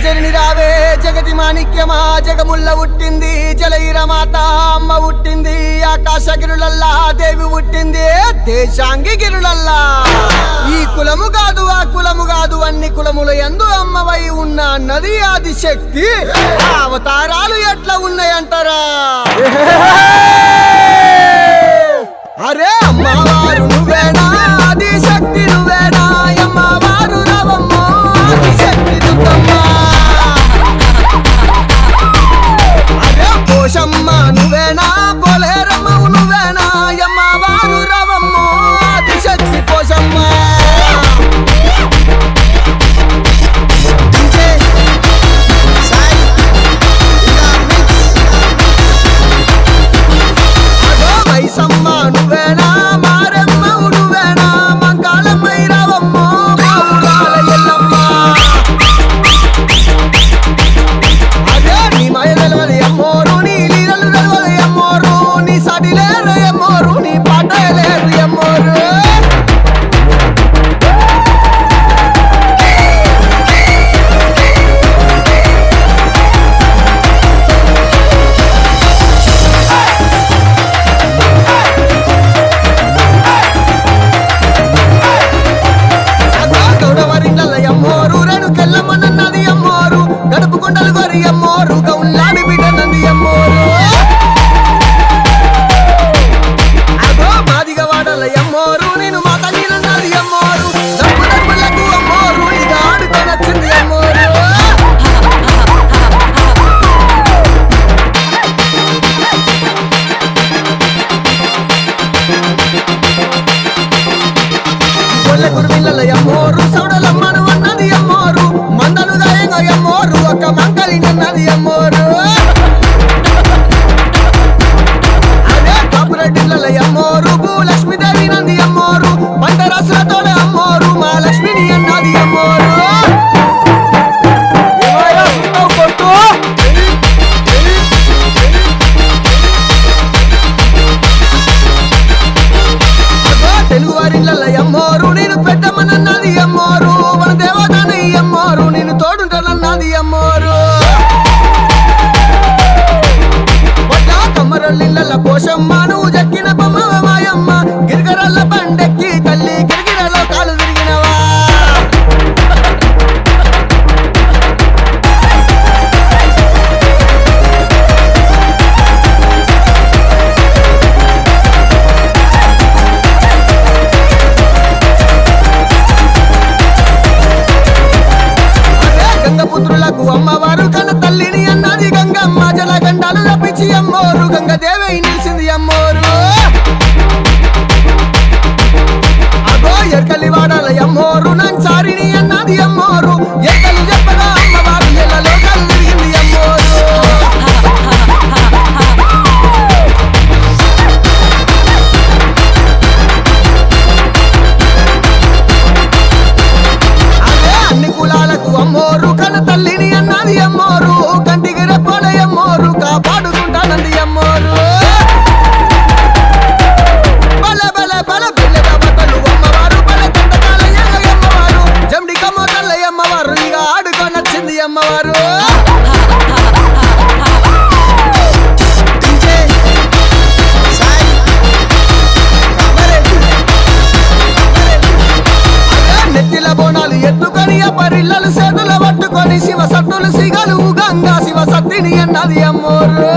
జగజ్జనని రావే జగతి మాణిక్యమా జగముల్ల పుట్టింది జలయిర మాత అమ్మ పుట్టింది ఆకాశ గిరులల్లా దేవి పుట్టింది దేశాంగి గిరులల్లా ఈ కులము కాదు ఆ కులము కాదు అన్ని కులముల యందు అమ్మవై ఉన్న నది ఆది శక్తి అవతారాలు ఎట్లా ఉన్నాయంటారా అరే అమ్మవారు నువ్వేనా ఆది శక్తి నువ్వేనా అమ్మవారు రావమ్మ ఆది శక్తి దుర్గమ్మ అరే పోషమ్మ నువ్వేనా పోలేరమ్మ నువ్వేనా అమ్మవారు రావమ్మ ఆది శక్తి పోషమ్మ అమ్మవారు కన్న తల్లిని అన్నది గంగమ్మ జలగండాలు లపించి అమ్మోరు గంగదేవి నిలిచింది అమ్మోరు అగో ఎర్కలి వాడాల అమ్మోరు నంచారిని అన్నది అమ్మోరు ఎక్కలు చెప్పగా అమ్మవారు ఎల్లలో కలిగింది అమ్మోరు అదే అన్ని కులాలకు అమ్మోరు కన్న తల్లిని అన్నది అమ్మోరు కంటికి రెప్పల అమ్మోరు కాపాడుకుంటానంది అమ్మోరు బల బల బల బెల్లెద బట్టలు అమ్మవారు బల తండకాల అమ్మవారు జమ్డి కమ్మోతల్ల అమ్మవారు ఇక ఆడుకొనొచ్చింది అమ్మవారు నెత్తిల బోనాలు ఎత్తుకొని పరిల్లలు చేతుల పట్టుకొని శివ సత్తులు సిగలు గంగా శివ సత్తిని అన్నది అమ్మోరు